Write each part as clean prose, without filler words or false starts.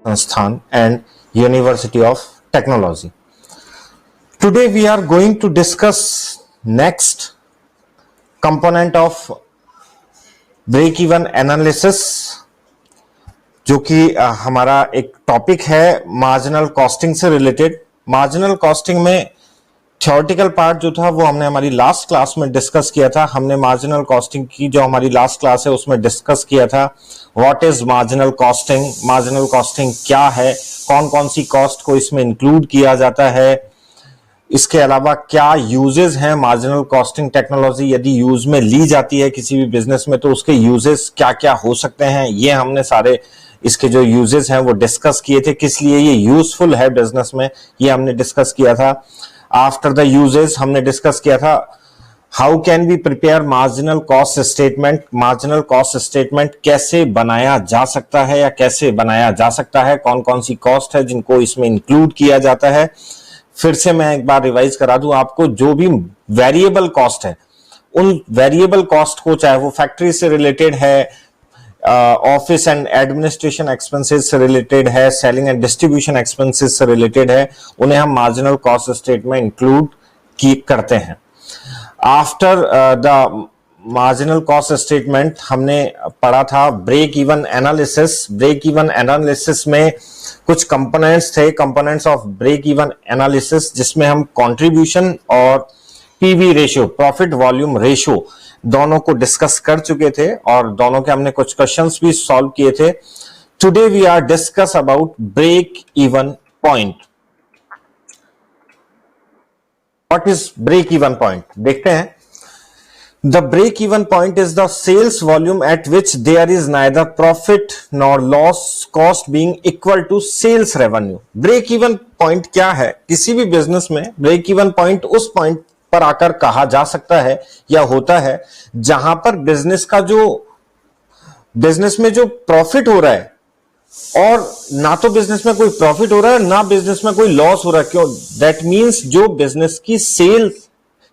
Sansthan and University of Technology. Today we are going to discuss next component of break even analysis, जो कि हमारा एक topic है marginal costing से related. Marginal costing में theoretical part जो था वो हमने हमारी लास्ट क्लास में डिस्कस किया था। हमने मार्जिनल कॉस्टिंग की जो हमारी लास्ट क्लास है उसमें डिस्कस किया था what is marginal costing, marginal costing क्या है, कौन कौन सी कॉस्ट को इसमें इंक्लूड किया जाता है, इसके अलावा क्या यूजेस हैं मार्जिनल कॉस्टिंग टेक्नोलॉजी यदि यूज में ली जाती है किसी भी बिजनेस में तो उसके यूजेस क्या क्या हो सकते हैं। ये हमने सारे इसके जो यूजेस हैं वो डिस्कस किए थे, किस लिए ये यूजफुल है बिजनेस में, ये हमने डिस्कस किया था। आफ्टर द यूजेस हमने डिस्कस किया था how can we prepare marginal cost statement, marginal cost statement कैसे बनाया जा सकता है या कैसे बनाया जा सकता है, कौन कौन सी कॉस्ट है जिनको इसमें इंक्लूड किया जाता है। फिर से मैं एक बार रिवाइज करा दूं आपको, जो भी वेरिएबल कॉस्ट है उन वेरिएबल कॉस्ट को, चाहे वो फैक्ट्री से रिलेटेड है, ऑफिस एंड एडमिनिस्ट्रेशन एक्सपेंसेस से रिलेटेड है, सेलिंग एंड डिस्ट्रीब्यूशन एक्सपेंसेस से रिलेटेड है, उन्हें हम मार्जिनल कॉस्ट स्टेटमेंट में इंक्लूड करते हैं। After the marginal cost statement हमने पढ़ा था break even analysis. Break even analysis में कुछ कंपोनेंट्स थे, components of break even analysis, जिसमें हम कंट्रीब्यूशन और PV ratio, profit volume ratio, दोनों को डिस्कस कर चुके थे और दोनों के हमने कुछ क्वेश्चंस भी सॉल्व किए थे। Today we are discuss about break even point. What is break even point, देखते हैं। The break-even point is the sales volume at which there is neither profit nor loss, cost being equal to sales revenue. Break-even point क्या है? किसी भी business में break-even point उस point पर आकर कहा जा सकता है या होता है जहां पर बिजनेस में जो प्रॉफिट हो रहा है और ना तो बिजनेस में कोई प्रॉफिट हो रहा है ना बिजनेस में कोई लॉस हो रहा है। क्यों? दैट मीन्स जो बिजनेस की सेल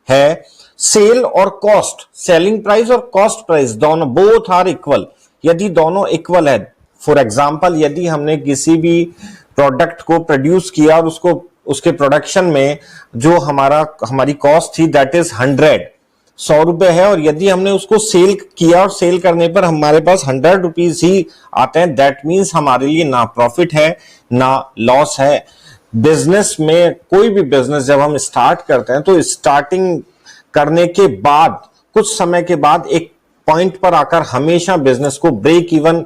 है, सेल और कॉस्ट, सेलिंग प्राइस और कॉस्ट प्राइस दोनों बोथ आर इक्वल। यदि दोनों इक्वल है, फॉर एग्जांपल यदि हमने किसी भी प्रोडक्ट को प्रोड्यूस किया और उसको उसके प्रोडक्शन में जो हमारी कॉस्ट थी दैट इज 100 रुपए है, और यदि हमने उसको सेल किया और सेल करने पर हमारे पास 100 रुपीज ही आते हैं, दैट मीन्स हमारे लिए ना प्रॉफिट है ना लॉस है। बिजनेस में कोई भी बिजनेस जब हम स्टार्ट करते हैं तो स्टार्टिंग करने के बाद कुछ समय के बाद एक पॉइंट पर आकर हमेशा बिजनेस को ब्रेक इवन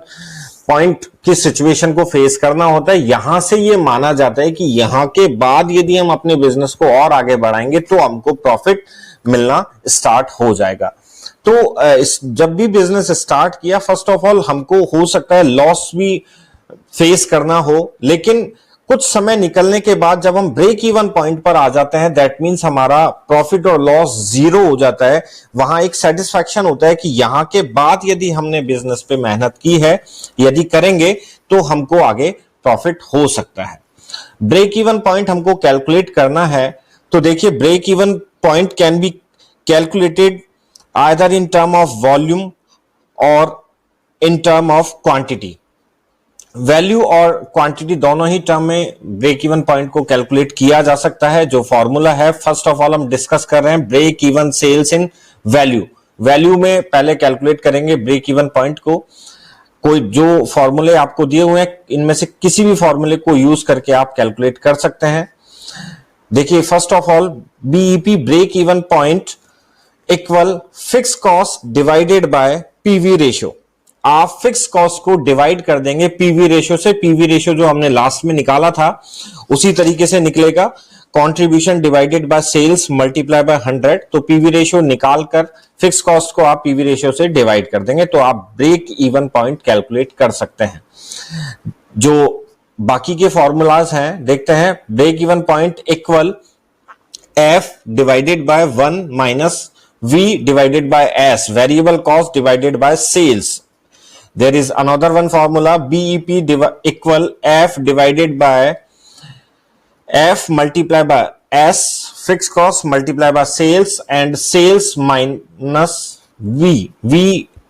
पॉइंट की सिचुएशन को फेस करना होता है। यहां से ये माना जाता है कि यहां के बाद यदि हम अपने बिजनेस को और आगे बढ़ाएंगे तो हमको प्रॉफिट मिलना स्टार्ट हो जाएगा। तो जब भी बिजनेस स्टार्ट किया, फर्स्ट ऑफ ऑल हमको हो सकता है लॉस भी फेस करना हो, लेकिन कुछ समय निकलने के बाद जब हम ब्रेक इवन पॉइंट पर आ जाते हैं दैट मीन्स हमारा प्रॉफिट और लॉस जीरो हो जाता है। वहां एक सेटिस्फैक्शन होता है कि यहां के बाद यदि हमने बिजनेस पे मेहनत की है, यदि करेंगे तो हमको आगे प्रॉफिट हो सकता है। ब्रेक इवन पॉइंट हमको कैलकुलेट करना है, तो देखिए break even point can be calculated either in term of volume और in term of quantity. Value और क्वांटिटी दोनों ही टर्म में ब्रेक इवन पॉइंट को कैलकुलेट किया जा सकता है। जो फॉर्मूला है, फर्स्ट ऑफ ऑल हम डिस्कस कर रहे हैं break even sales in value. Value में पहले कैलकुलेट करेंगे ब्रेक इवन पॉइंट को। कोई जो फॉर्मूले आपको दिए हुए हैं इनमें से किसी भी फॉर्मूले को यूज करके आप कैलकुलेट कर सकते हैं। देखिए first of all BEP break even point equal fix cost divided by PV ratio. आप फिक्स कॉस्ट को डिवाइड कर देंगे पीवी रेशियो से। पीवी रेशियो जो हमने लास्ट में निकाला था उसी तरीके से निकलेगा, contribution divided by sales multiply by 100। तो पीवी रेशियो निकालकर फिक्स कॉस्ट को आप पीवी रेशियो से डिवाइड कर देंगे तो आप ब्रेक इवन पॉइंट कैलकुलेट कर सकते हैं। जो बाकी के फॉर्मूलाज हैं देखते हैं। Break even point equal F divided by 1 minus V divided by S, variable cost divided by sales. There is another one formula BEP equal F divided by F multiply by S, fixed cost multiply by sales, and sales minus V. V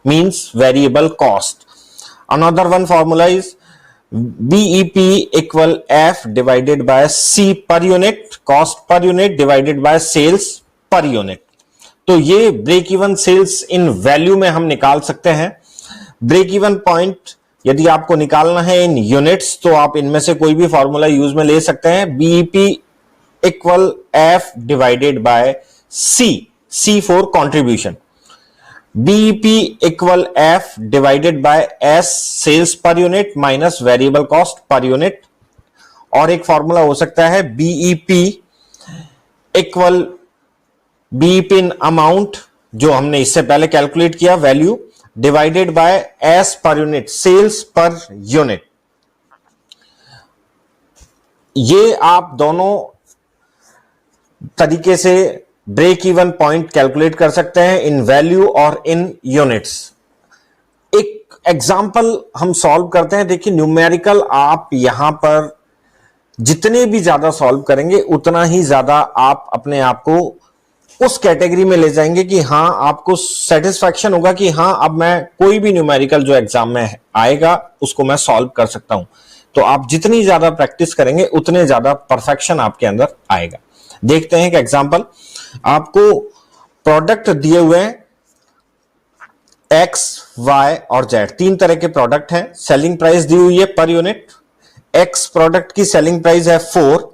means variable cost. Another one formula is BEP equal F divided by C per unit, cost per unit divided by sales per unit. तो ये break even sales in value में हम निकाल सकते हैं। Break even point यदि आपको निकालना है इन यूनिट्स तो आप इनमें से कोई भी फॉर्मूला यूज में ले सकते हैं। BEP equal F divided by C for contribution, BEP equal F divided by S sales per unit minus variable cost per unit. और एक फॉर्मूला हो सकता है BEP equal BEP in amount, जो हमने इससे पहले कैलकुलेट किया value, divided by S per unit sales per unit. ये आप दोनों तरीके से ब्रेक इवन पॉइंट कैलकुलेट कर सकते हैं इन वैल्यू और इन यूनिट्स। एक एग्जांपल हम सॉल्व करते हैं। देखिए न्यूमेरिकल आप यहां पर जितने भी ज्यादा सॉल्व करेंगे उतना ही ज्यादा आप अपने आप को उस कैटेगरी में ले जाएंगे कि हां आपको सेटिस्फैक्शन होगा कि हां अब मैं कोई भी न्यूमेरिकल जो एग्जाम में आएगा उसको मैं सॉल्व कर सकता हूं। तो आप जितनी ज्यादा प्रैक्टिस करेंगे उतने ज्यादा परफेक्शन आपके अंदर आएगा। देखते हैं कि एग्जांपल, आपको प्रोडक्ट दिए हुए हैं एक्स, वाई और जेड, तीन तरह के प्रोडक्ट हैं। सेलिंग प्राइस दी हुई है पर यूनिट। एक्स प्रोडक्ट की सेलिंग प्राइस है 4,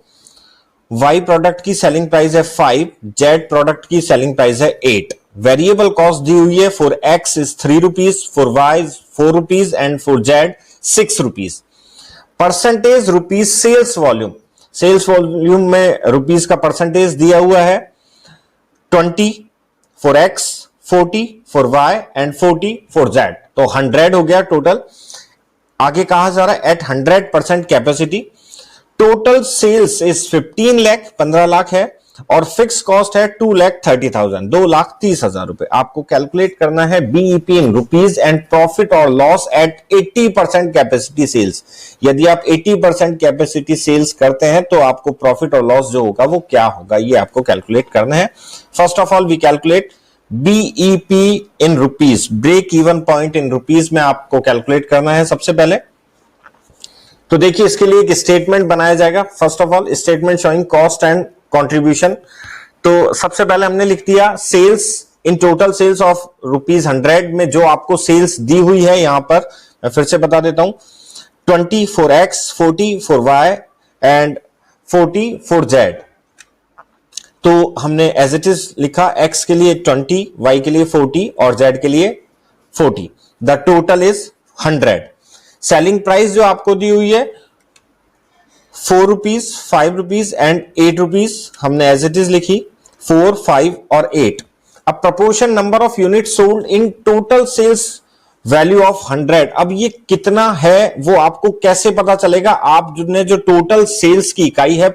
वाई प्रोडक्ट की सेलिंग प्राइस है 5, जेड प्रोडक्ट की सेलिंग प्राइस है 8। वेरिएबल कॉस्ट दी हुई है for X is 3 rupees, for Y is 4 rupees and for Z 6 rupees. Percentage rupees sales volume, sales volume में रुपीज का परसेंटेज दिया हुआ है 20 for X, 40 for Y and 40 for Z. तो 100 हो गया टोटल। आगे कहा जा रहा है at 100% capacity total sales is 15 lakh, 15 lakh है, और फिक्स कॉस्ट है 2,30,000, 2,30,000 रुपए। आपको कैलकुलेट करना है BEP in rupees and profit और लॉस एट 80% कैपेसिटी सेल्स। यदि आप 80% कैपेसिटी सेल्स करते हैं तो आपको प्रॉफिट और लॉस जो होगा वो क्या होगा, ये आपको कैलकुलेट करना है। First of all we calculate BEP in rupees, break even point in rupees में आपको कैलकुलेट करना है सबसे पहले। तो देखिए इसके लिए एक स्टेटमेंट बनाया जाएगा। First of all statement showing cost and contribution. तो सबसे पहले हमने लिख दिया sales in total sales of rupees 100 में जो आपको सेल्स दी हुई है, यहां पर मैं फिर से बता देता हूं 20 for X, 40 for Y and 40 for Z. तो हमने एज इट इज लिखा एक्स के लिए 20, वाई के लिए 40 और जेड के लिए 40। The total is 100। Selling price जो आपको दी हुई है 4 रुपीज, 5 रुपीज एंड 8 रुपीज, हमने एज इट इज लिखी 4, 5 और 8। अब proportion number of unit sold in total sales value of 100। अब ये कितना है वो आपको कैसे पता चलेगा? आप ने जो टोटल सेल्स की इकाई है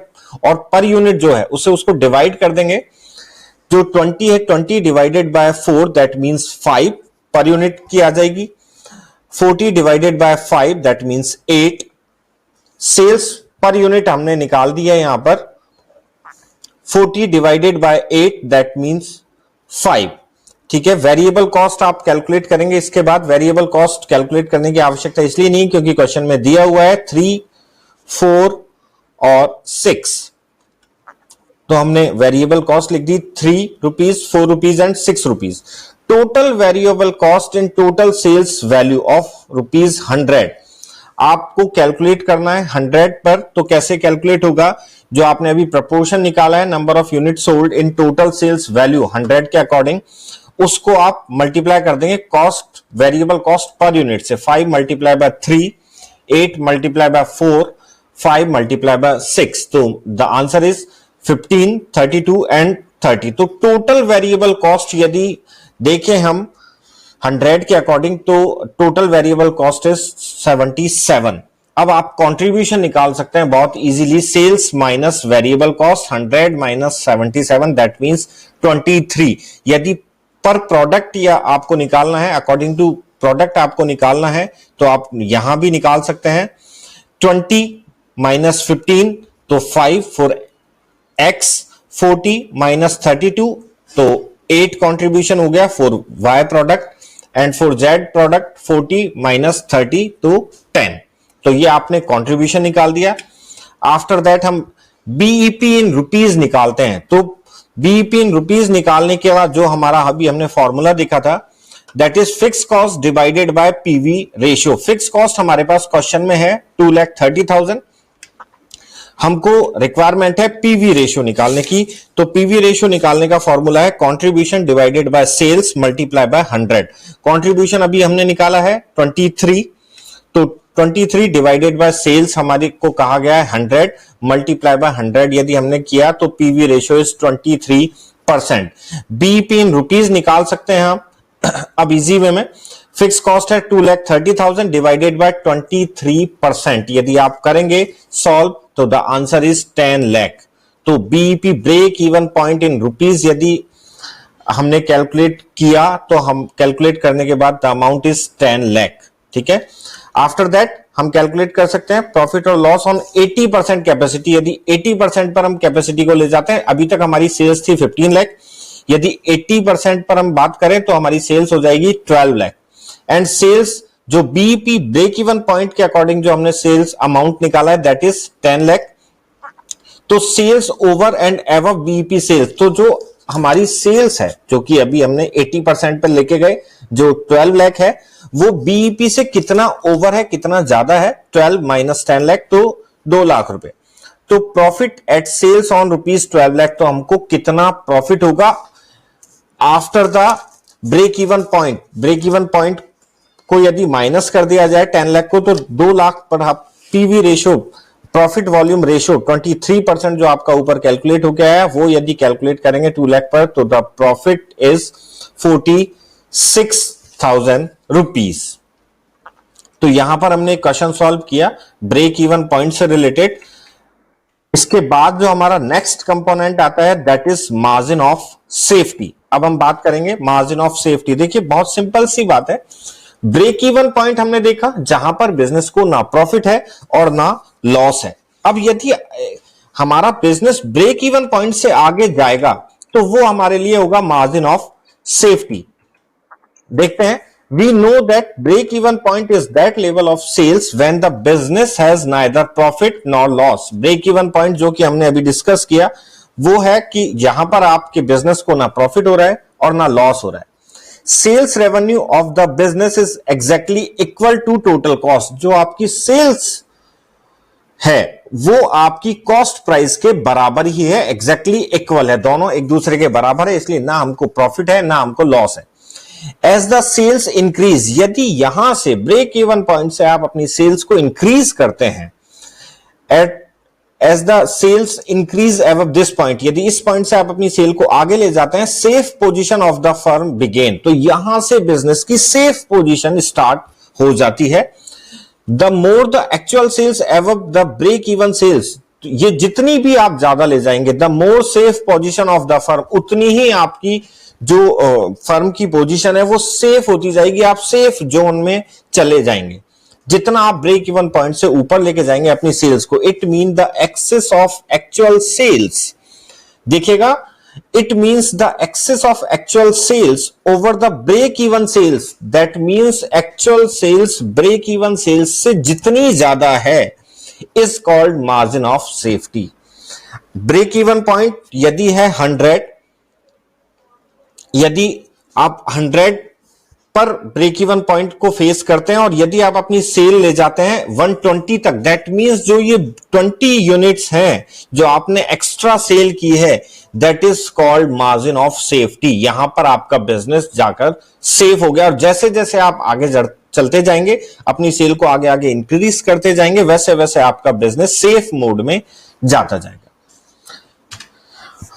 और पर यूनिट जो है उसे उसको डिवाइड कर देंगे। जो 20 है 20 divided by 4 that means 5 per unit की आ जाएगी। 40 divided by 5 that means 8। Sales per unit हमने निकाल दिया यहां पर 40 डिवाइडेड बाय 8 दैट मींस 5। ठीक है, वेरिएबल कॉस्ट आप कैलकुलेट करेंगे। इसके बाद वेरिएबल कॉस्ट कैलकुलेट करने की आवश्यकता इसलिए नहीं क्योंकि क्वेश्चन में दिया हुआ है 3, 4 और 6। तो हमने वेरिएबल कॉस्ट लिख दी 3 rupees, 4 rupees and 6 rupees. Total variable cost in total sales value of rupees 100 आपको कैलकुलेट करना है 100 पर। तो कैसे कैलकुलेट होगा? जो आपने अभी प्रपोर्शन निकाला है number of unit sold in total sales value 100 के अकॉर्डिंग, उसको आप मल्टीप्लाई कर देंगे cost, variable cost per unit से। 5 multiply by 3, 8 multiply by 4, 5 multiply by 6। तो द आंसर इज 15, 32 एंड 30। तो टोटल वेरिएबल कॉस्ट यदि देखें हम 100 के अकॉर्डिंग तो टोटल वेरिएबल कॉस्ट इज 77। अब आप कंट्रीब्यूशन निकाल सकते हैं बहुत easily. Sales minus variable cost 100 minus 77 that means 23। यदि पर प्रोडक्ट या आपको निकालना है अकॉर्डिंग टू प्रोडक्ट आपको निकालना है तो आप यहां भी निकाल सकते हैं। 20 माइनस 15 तो 5 फॉर एक्स, 40 माइनस 32 तो 8 कंट्रीब्यूशन हो गया for Y product and for Z product 40 minus 30 तो 10। तो ये आपने कंट्रीब्यूशन निकाल दिया। आफ्टर दैट हम बीईपी इन रुपीज निकालते हैं। तो बीईपी इन रुपीज निकालने के बाद जो हमारा अभी हमने फॉर्मूला देखा था, that is fix cost divided by PV ratio. Fix cost हमारे पास क्वेश्चन में है 2,30,000, हमको रिक्वायरमेंट है पीवी रेशियो निकालने की। तो पीवी रेशियो निकालने का फॉर्मूला है contribution divided by sales multiply by 100। Contribution अभी हमने निकाला है 23, तो 23 डिवाइडेड बाय सेल्स हमारे को कहा गया है 100 मल्टीप्लाई बाय 100 यदि हमने किया तो PV ratio is 23%। BEP in rupees निकाल सकते हैं हम अब इजी वे में। फिक्स कॉस्ट है 2,30,000 डिवाइडेड बाय 23%। यदि आप करेंगे सॉल्व तो द आंसर इज 10 लाख। तो BEP break even point in rupees यदि हमने कैलकुलेट किया तो हम कैलकुलेट करने के बाद द अमाउंट इज 10 लाख। ठीक है। आफ्टर दैट हम कैलकुलेट कर सकते हैं प्रॉफिट और लॉस ऑन 80% कैपेसिटी। यदि 80% पर हम कैपेसिटी को ले जाते हैं, अभी तक हमारी सेल्स थी 15 लाख, यदि 80% पर हम बात करें तो हमारी सेल्स हो जाएगी 12 लाख। एंड सेल्स जो बीईपी ब्रेक इवन पॉइंट के अकॉर्डिंग जो हमने सेल्स अमाउंट निकाला है दैट इज 10 लाख। तो sales over and above BEP sales, तो जो हमारी सेल्स है जो कि अभी हमने 80% पर लेके गए, जो 12 लाख है वो बीईपी से कितना ओवर है, कितना ज्यादा है, 12 माइनस 10 लाख तो 2 लाख रुपए। तो profit at sales on rupees 12 lakh, तो हमको कितना प्रॉफिट होगा after the break even point. Break even point को यदि माइनस कर दिया जाए 10 लाख को, तो 2 लाख पर PV ratio profit volume ratio 23% जो आपका ऊपर कैलकुलेट हो गया है, वो यदि कैलकुलेट करेंगे 2 लाख पर तो द प्रॉफिट इज 46,000 रुपीज। तो यहां पर हमने क्वेश्चन सॉल्व किया ब्रेक इवन पॉइंट से रिलेटेड। इसके बाद जो हमारा नेक्स्ट कंपोनेंट आता है that is margin of safety. अब हम बात करेंगे मार्जिन ऑफ सेफ्टी। देखिए बहुत सिंपल सी बात है, ब्रेक इवन पॉइंट हमने देखा जहां पर बिजनेस को ना प्रॉफिट है और ना लॉस है। अब यदि हमारा बिजनेस ब्रेक इवन पॉइंट से आगे जाएगा तो वो हमारे लिए होगा मार्जिन ऑफ सेफ्टी। देखते हैं, we know that break even point is that level of sales when the business has neither profit nor loss। break even point जो कि हमने अभी डिस्कस किया वो है कि यहां पर आपके बिजनेस को ना प्रॉफिट हो रहा है और ना लॉस हो रहा है। Sales revenue of the business is exactly equal to total cost. जो आपकी सेल्स है वो आपकी कॉस्ट प्राइस के बराबर ही है, एग्जैक्टली इक्वल है, दोनों एक दूसरे के बराबर है, इसलिए ना हमको प्रॉफिट है ना हमको लॉस है। एज द सेल्स इंक्रीज, यदि यहां से ब्रेक इवन पॉइंट से आप अपनी सेल्स को इंक्रीज करते हैं, as the sales increase above this point, यदि इस पॉइंट से आप अपनी सेल को आगे ले जाते हैं, safe position of the firm begin, तो यहां से बिजनेस की सेफ पोजीशन स्टार्ट हो जाती है। The more the actual sales above the break even sales, ये जितनी भी आप ज्यादा ले जाएंगे the more safe position of the firm, उतनी ही आपकी जो फर्म की पोजीशन है वो सेफ होती जाएगी, आप सेफ जोन में चले जाएंगे जितना आप ब्रेक इवन पॉइंट से ऊपर लेके जाएंगे अपनी सेल्स को। It mean the excess of actual sales, देखिएगा, it means the excess of actual sales over the break even sales, that means actual sales break even sales से जितनी ज्यादा है is called margin of safety. Break even point यदि है 100, यदि आप 100 पर ब्रेक इवन पॉइंट को फेस करते हैं और यदि आप अपनी सेल ले जाते हैं 120 तक, दैट मींस जो ये 20 यूनिट्स हैं जो आपने एक्स्ट्रा सेल की है that is called margin of safety. यहां पर आपका बिजनेस जाकर सेफ हो गया और जैसे जैसे आप आगे चलते जाएंगे अपनी सेल को आगे आगे इंक्रीज करते जाएंगे, वैसे वैसे आपका बिजनेस सेफ मोड में जाता जाएगा।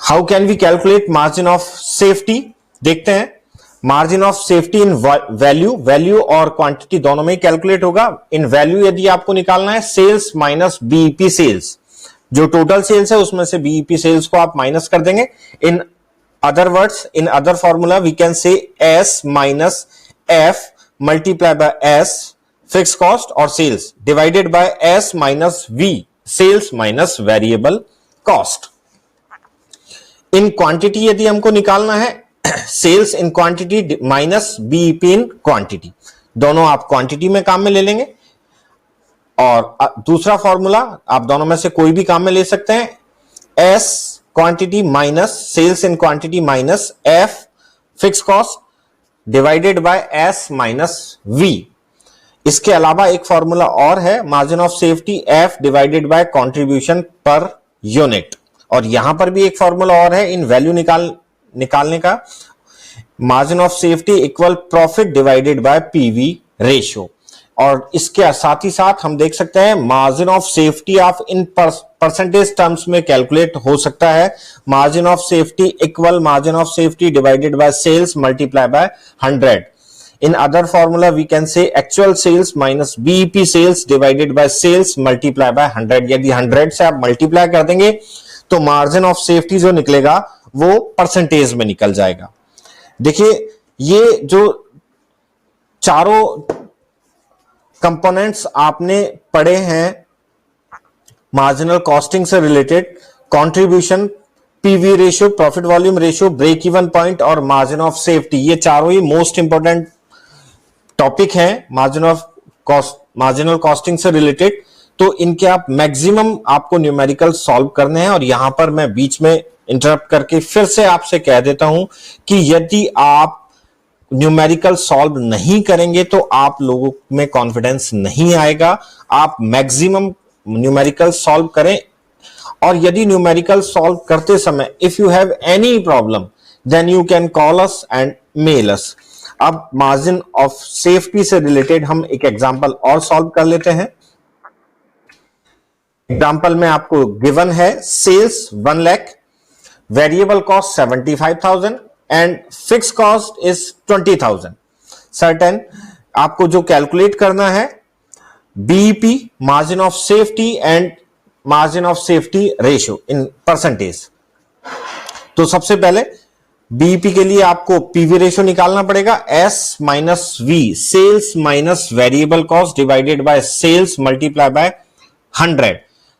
How can we calculate margin of safety? देखते हैं। Margin of safety in value, value और क्वांटिटी दोनों में कैलकुलेट होगा। इन वैल्यू यदि आपको निकालना है सेल्स माइनस बीईपी सेल्स, जो टोटल सेल्स है उसमें से बीईपी सेल्स को आप माइनस कर देंगे। In other words, in other formula we can say S minus F multiply by S fix cost और sales divided by S minus V sales minus variable cost. In quantity यदि हमको निकालना है sales in quantity minus BEP in quantity, दोनों आप quantity में काम में ले लेंगे और दूसरा फॉर्मूला आप दोनों में से कोई भी काम में ले सकते हैं, S quantity minus sales in quantity minus F fix cost divided by S minus V. इसके अलावा एक फॉर्मूला और है, margin of safety F divided by contribution per unit. और यहां पर भी एक फॉर्मूला और है इन वैल्यू निकालने का, margin of safety equal profit divided by PV ratio. और इसके साथ ही साथ हम देख सकते हैं मार्जिन ऑफ सेफ्टी आप इन परसेंटेज टर्म्स में कैलकुलेट हो सकता है, margin of safety equal margin of safety divided by sales multiply by 100। In other formula we can say actual sales minus BEP sales divided by sales multiply by 100। यदि 100 से आप multiply कर देंगे तो मार्जिन ऑफ सेफ्टी जो निकलेगा वो percentage में निकल जाएगा। देखिए ये जो चारों कंपोनेंट्स आपने पढ़े हैं मार्जिनल कॉस्टिंग से related, contribution, PV ratio, profit volume ratio, break even point और मार्जिन ऑफ सेफ्टी, ये चारों ही मोस्ट इंपॉर्टेंट टॉपिक है मार्जिनल कॉस्टिंग से रिलेटेड। तो इनके आप मैक्सिमम आपको न्यूमेरिकल सॉल्व करने हैं। और यहां पर मैं बीच में इंटरप्ट करके फिर से आपसे कह देता हूं कि यदि आप न्यूमेरिकल सॉल्व नहीं करेंगे तो आप लोगों में कॉन्फिडेंस नहीं आएगा। आप मैक्सिमम न्यूमेरिकल सॉल्व करें। और यदि न्यूमेरिकल सॉल्व करते समय if you have any problem then you can call us and mail us. अब मार्जिन ऑफ सेफ्टी से रिलेटेड हम एक एग्जांपल और सॉल्व कर लेते हैं। एग्जांपल में आपको गिवन है sales 1 lakh, variable cost 75,000 and fix cost is 20,000। Certain आपको जो कैलकुलेट करना है BEP, margin of safety and margin of safety ratio in percentage. तो सबसे पहले बीईपी के लिए आपको पीवी रेशियो निकालना पड़ेगा, S minus V, sales minus variable cost divided by sales multiply by 100।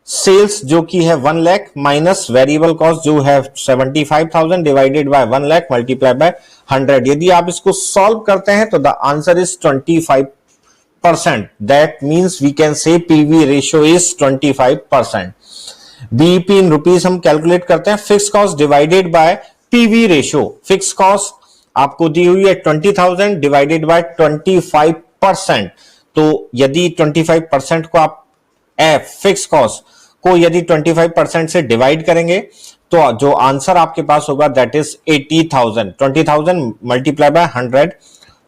Sales जो की है 1 लाख माइनस वेरिएबल कॉस्ट जो है 75,000 divided by 1 lakh multiply by 100। यदि आप इसको सॉल्व करते हैं तो the answer is 25%। That means we can say PV ratio is 25%। BEP in rupees हम कैलकुलेट करते हैं, fix cost divided by PV ratio. Fix cost आपको दी हुई है 20,000 डिवाइडेड बाय 25%। तो यदि 25% को आप फिक्स कॉस्ट को यदि 25% से डिवाइड करेंगे तो जो आंसर आपके पास होगा that is 80,000। 20,000 multiply by 100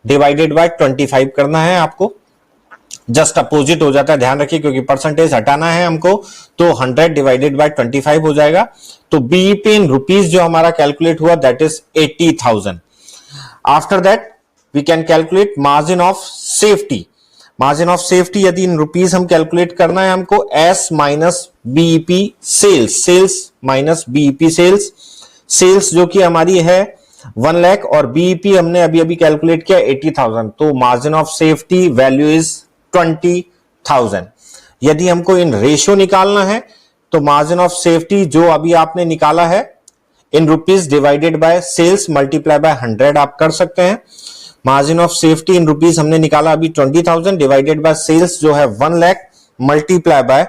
divided by 25 करना है आपको। जस्ट अपोजिट हो जाता है, ध्यान रखिए, क्योंकि परसेंटेज हटाना है हमको, तो 100 डिवाइडेड बाय 25 हो जाएगा। तो बीईपी इन रुपीस जो हमारा कैलकुलेट हुआ that is 80,000। After that we can calculate margin of safety. Margin of safety यदि इन रुपीस हम कैलकुलेट करना है हमको, S minus BEP sales, sales minus BEP sales. Sales जो कि हमारी है 1 लाख और बीईपी हमने अभी अभी कैलकुलेट किया 80,000। तो margin of safety value is 20,000। यदि हमको इन रेशियो निकालना है तो मार्जिन ऑफ सेफ्टी जो अभी आपने निकाला है in rupees divided by sales multiply by 100 आप कर सकते हैं। Margin of safety in rupees हमने निकाला अभी 20,000 डिवाइडेड बाय सेल्स जो है 1 लाख मल्टीप्लाई बाय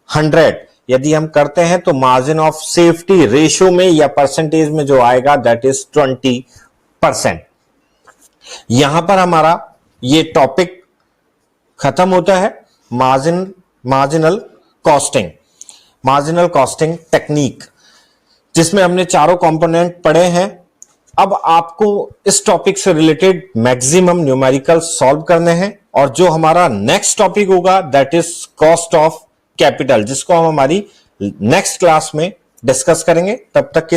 100। यदि हम करते हैं तो मार्जिन ऑफ सेफ्टी रेशियो में या परसेंटेज में जो आएगा दैट इज 20%। यहां पर हमारा ये टॉपिक खत्म होता है, मार्जिनल कॉस्टिंग टेक्निक, जिसमें हमने चारों कंपोनेंट पढ़े हैं। अब आपको इस टॉपिक से रिलेटेड मैक्सिमम न्यूमेरिकल सॉल्व करने हैं। और जो हमारा नेक्स्ट टॉपिक होगा that is cost of capital, जिसको हम हमारी नेक्स्ट क्लास में डिस्कस करेंगे। तब तक के